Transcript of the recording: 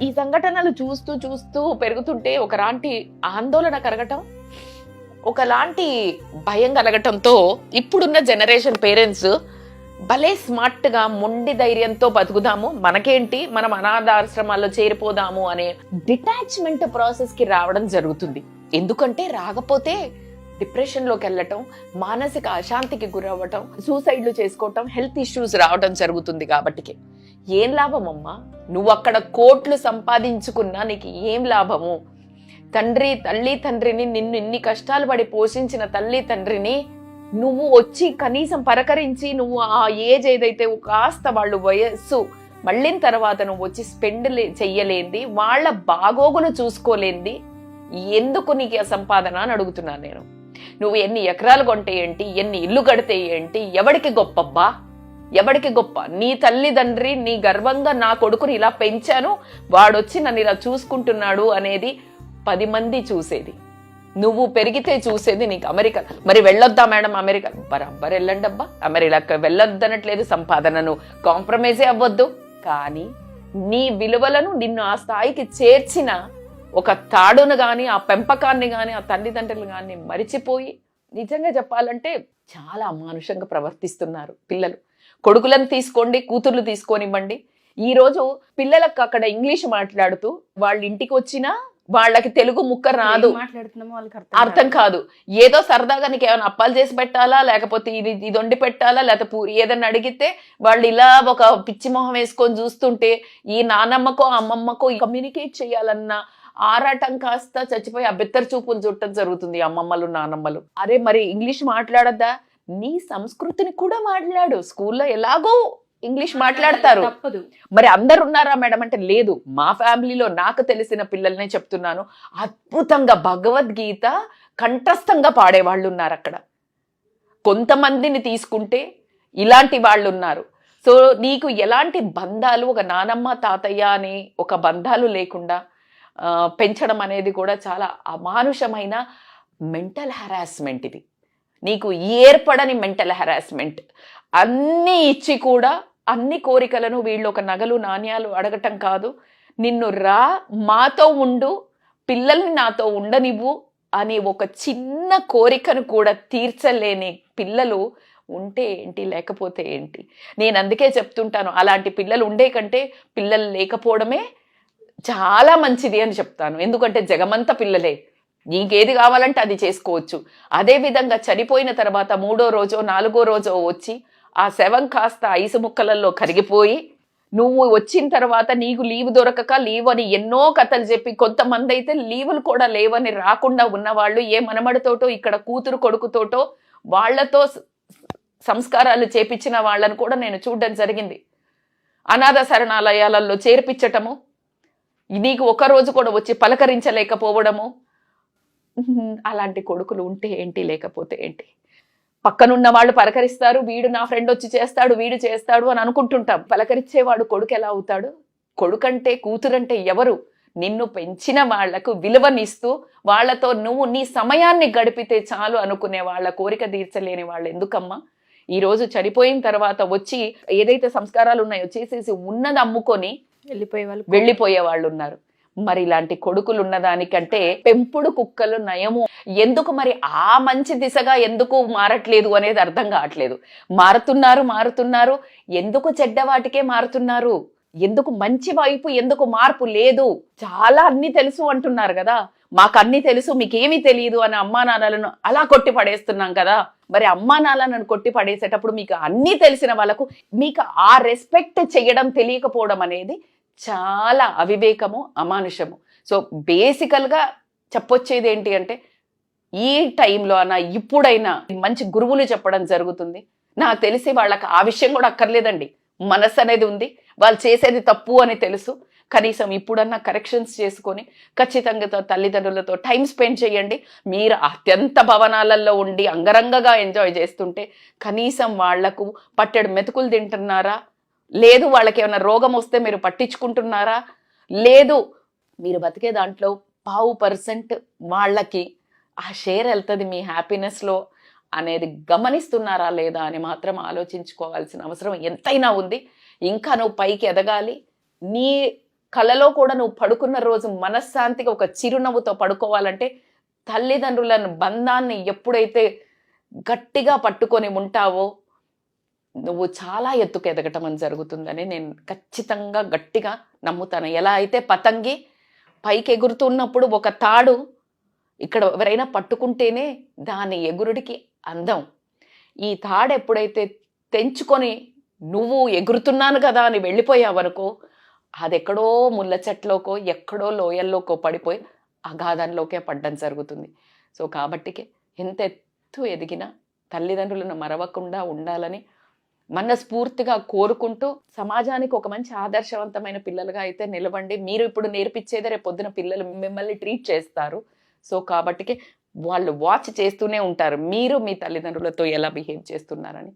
ఈ సంఘటనలు చూస్తూ చూస్తూ పెరుగుతుంటే ఒకలాంటి ఆందోళన కలగటం, ఒకలాంటి భయం కలగటంతో ఇప్పుడున్న జనరేషన్ పేరెంట్స్ భలే స్మార్ట్ గా మొండి ధైర్యంతో బతుకుదాము, మనకేంటి, మనం అనాథాశ్రమాల్లో చేరిపోదాము అనే డిటాచ్మెంట్ ప్రాసెస్ కి రావడం జరుగుతుంది. ఎందుకంటే రాకపోతే డిప్రెషన్ లోకి వెళ్ళటం, మానసిక అశాంతికి గురవ్వటం, సూసైడ్లు చేసుకోవటం, హెల్త్ ఇష్యూస్ రావడం జరుగుతుంది. కాబట్టి ఏం లాభం అమ్మా? నువ్వు అక్కడ కోట్లు సంపాదించుకున్నా నీకు ఏం లాభము? తల్లి తండ్రిని, నిన్ను ఇన్ని కష్టాలు పడి పోషించిన తల్లి తండ్రిని నువ్వు వచ్చి కనీసం పరకరించి నువ్వు ఆ ఏజ్ ఏదైతే కాస్త వాళ్ళు వయస్సు మళ్ళిన తర్వాత నువ్వు వచ్చి స్పెండ్ చెయ్యలేంది, వాళ్ళ బాగోగులు చూసుకోలేంది, ఎందుకు నీకు ఆ సంపాదన అని అడుగుతున్నాను నేను. నువ్వు ఎన్ని ఎకరాలు కొంటే ఏంటి, ఎన్ని ఇల్లు కడితే ఏంటి, ఎవడికి గొప్పబ్బా? ఎవడికి గొప్ప? నీ తల్లిదండ్రి నీ గర్వంగా నా కొడుకుని ఇలా పెంచాను, వాడొచ్చి నన్ను ఇలా చూసుకుంటున్నాడు అనేది 10 మంది చూసేది. నువ్వు పెరిగితే చూసేది నీకు అమెరికా. మరి వెళ్ళొద్దా మేడం అమెరికా? బరాబర్ వెళ్ళండి అబ్బా, అమెరికా వెళ్ళొద్దనట్లేదు, సంపాదనను కాంప్రమైజే అవ్వద్దు. కానీ నీ విలువలను నిన్ను ఆ స్థాయికి చేర్చిన ఒక తాడును గాని, ఆ పెంపకాన్ని గాని, ఆ తల్లిదండ్రులు గాని మరిచిపోయి నిజంగా చెప్పాలంటే చాలా అమానుషంగా ప్రవర్తిస్తున్నారు పిల్లలు. కొడుకులను తీసుకోండి, కూతుర్లు తీసుకోనివ్వండి. ఈ రోజు పిల్లలకు అక్కడ ఇంగ్లీష్ మాట్లాడుతూ వాళ్ళ ఇంటికి వచ్చినా వాళ్ళకి తెలుగు ముక్క రాదు, అర్థం కాదు. ఏదో సరదాగా నీకు ఏమైనా అప్పాలు చేసి పెట్టాలా, లేకపోతే ఇది వండి పెట్టాలా, లేకపోతే పూరి ఏదన్నా అడిగితే వాళ్ళు ఇలా ఒక పిచ్చి మొహం వేసుకొని చూస్తుంటే ఈ నానమ్మకో అమ్మమ్మకో కమ్యూనికేట్ చేయాలన్న ఆరాటం కాస్త చచ్చిపోయి ఆ బెత్తర చూపులు చుట్టం జరుగుతుంది అమ్మమ్మలు నానమ్మలు. అరే మరి ఇంగ్లీష్ మాట్లాడద్దా? నీ సంస్కృతిని కూడా మాట్లాడు. స్కూల్లో ఎలాగో ఇంగ్లీష్ మాట్లాడతారు. మరి అందరు ఉన్నారా మేడం అంటే లేదు. మా ఫ్యామిలీలో నాకు తెలిసిన పిల్లల్నే చెప్తున్నాను, అద్భుతంగా భగవద్గీత కంఠస్థంగా పాడేవాళ్ళు ఉన్నారు అక్కడ. కొంతమందిని తీసుకుంటే ఇలాంటి వాళ్ళు ఉన్నారు. సో నీకు ఎలాంటి బంధాలు, ఒక నానమ్మ తాతయ్య అని ఒక బంధాలు లేకుండా పెంచడం అనేది కూడా చాలా అమానుషమైన మెంటల్ హెరాస్మెంట్. ఇది నీకు ఏర్పడని మెంటల్ హెరాస్మెంట్. అన్నీ ఇచ్చి కూడా అన్ని కోరికలను వీళ్ళు ఒక నగలు నాణ్యాలు అడగటం కాదు, నిన్ను రా మాతో ఉండు, పిల్లల్ని నాతో ఉండనివ్వు అని ఒక చిన్న కోరికను కూడా తీర్చలేని పిల్లలు ఉంటే ఏంటి, లేకపోతే ఏంటి. నేను అందుకే చెప్తుంటాను, అలాంటి పిల్లలు ఉండే కంటే పిల్లలు లేకపోవడమే చాలా మంచిది అని చెప్తాను. ఎందుకంటే జగమంతా పిల్లలే, నీకేది కావాలంటే అది చేసుకోవచ్చు. అదే విధంగా చనిపోయిన తర్వాత 3వ రోజో 4వ రోజో వచ్చి ఆ శవం కాస్త ఐసు ముక్కలలో కరిగిపోయి నువ్వు వచ్చిన తర్వాత నీకు లీవ్ దొరకక లీవ్ అని ఎన్నో కథలు చెప్పి, కొంతమంది అయితే లీవులు కూడా లేవని రాకుండా ఉన్నవాళ్ళు ఏ మనమడితోటో ఇక్కడ కూతురు కొడుకుతోటో వాళ్లతో సంస్కారాలు చేపించిన వాళ్ళని కూడా నేను చూడడం జరిగింది. అనాథ శరణాలయాలలో చేర్పించటము, నీకు ఒక రోజు కూడా వచ్చి పలకరించలేకపోవడము. అలాంటి కొడుకులు ఉంటే ఏంటి, లేకపోతే ఏంటి. పక్కనున్న వాళ్ళు పలకరిస్తారు, వీడు నా ఫ్రెండ్ వచ్చి చేస్తాడు, వీడు చేస్తాడు అని అనుకుంటుంటాం. పలకరించేవాడు కొడుకు ఎలా అవుతాడు? కొడుకంటే కూతురంటే ఎవరు? నిన్ను పెంచిన వాళ్లకు విలువనిస్తూ వాళ్లతో నువ్వు నీ సమయాన్ని గడిపితే చాలు అనుకునే వాళ్ళ కోరిక తీర్చలేని వాళ్ళు ఎందుకమ్మా ఈరోజు చనిపోయిన తర్వాత వచ్చి ఏదైతే సంస్కారాలు ఉన్నాయో చేసేసి ఉన్నది అమ్ముకొని వెళ్ళిపోయే వాళ్ళు ఉన్నారు. మరి ఇలాంటి కొడుకులు ఉన్నదానికంటే పెంపుడు కుక్కలు నయము. ఎందుకు మరి ఆ మంచి దిశగా ఎందుకు మారట్లేదు అనేది అర్థం కావట్లేదు. మారుతున్నారు, ఎందుకు చెడ్డ వాటికే మారుతున్నారు? ఎందుకు మంచి వైపు ఎందుకు మార్పు లేదు? చాలా అన్ని తెలుసు అంటున్నారు కదా, మాకు అన్ని తెలుసు మీకేమీ తెలియదు అని అమ్మా నాన్నలను అలా కొట్టి పడేస్తున్నాం కదా. మరి అమ్మా నాన్నలను కొట్టి పడేసేటప్పుడు మీకు అన్ని తెలిసిన వాళ్ళకు మీకు ఆ రెస్పెక్ట్ చేయడం తెలియకపోవడం అనేది చాలా అవివేకము, అమానుషము. సో బేసికల్గా చెప్పొచ్చేది ఏంటి అంటే, ఈ టైంలో అన్నా ఇప్పుడైనా మంచి గురువులు చెప్పడం జరుగుతుంది. నాకు తెలిసి వాళ్ళకి ఆ విషయం కూడా అక్కర్లేదండి, మనసు అనేది ఉంది, వాళ్ళు చేసేది తప్పు అని తెలుసు. కనీసం ఇప్పుడన్నా కరెక్షన్స్ చేసుకొని ఖచ్చితంగా తల్లిదండ్రులతో టైం స్పెండ్ చేయండి. మీరు అత్యంత భవనాలలో ఉండి అంగరంగగా ఎంజాయ్ చేస్తుంటే కనీసం వాళ్లకు పట్టెడు మెతుకులు తింటున్నారా? లేదు వాళ్ళకి ఏమైనా రోగం వస్తే మీరు పట్టించుకుంటున్నారా? లేదు మీరు బతికే దాంట్లో 0.5% వాళ్ళకి ఆ షేర్ వెళ్తుంది మీ హ్యాపీనెస్లో అనేది గమనిస్తున్నారా లేదా అని మాత్రం ఆలోచించుకోవాల్సిన అవసరం ఎంతైనా ఉంది. ఇంకా నువ్వు పైకి ఎదగాలి, నీ కలలో కూడా నువ్వు పడుకున్న రోజు మనశ్శాంతిగా ఒక చిరునవ్వుతో పడుకోవాలంటే తల్లిదండ్రులను బంధాన్ని ఎప్పుడైతే గట్టిగా పట్టుకొని ఉంటావో నువ్వు చాలా ఎత్తుకు ఎదగటం అని జరుగుతుందని నేను ఖచ్చితంగా గట్టిగా నమ్ముతాను. ఎలా అయితే పతంగి పైకి ఎగురుతున్నప్పుడు ఒక తాడు ఇక్కడ ఎవరైనా పట్టుకుంటేనే దాని ఎగురుడికి అందం. ఈ తాడు ఎప్పుడైతే తెంచుకొని నువ్వు ఎగురుతున్నాను కదా అని వెళ్ళిపోయావనుకో అది ఎక్కడో ముళ్ళ చెట్లోకో ఎక్కడో లోయల్లోకో పడిపోయి అగాధంలోకే పడ్డం జరుగుతుంది. సో కాబట్టికి ఎంత ఎత్తు ఎదిగినా తల్లిదండ్రులను మరవకుండా ఉండాలని మనస్ఫూర్తిగా కోరుకుంటూ సమాజానికి ఒక మంచి ఆదర్శవంతమైన పిల్లలుగా అయితే నిలవండి. మీరు ఇప్పుడు నేర్పించేదే రేపు పొద్దున పిల్లలు మిమ్మల్ని ట్రీట్ చేస్తారు. సో కాబట్టికి వాళ్ళు వాచ్ చేస్తూనే ఉంటారు మీరు మీ తల్లిదండ్రులతో ఎలా బిహేవ్ చేస్తున్నారని.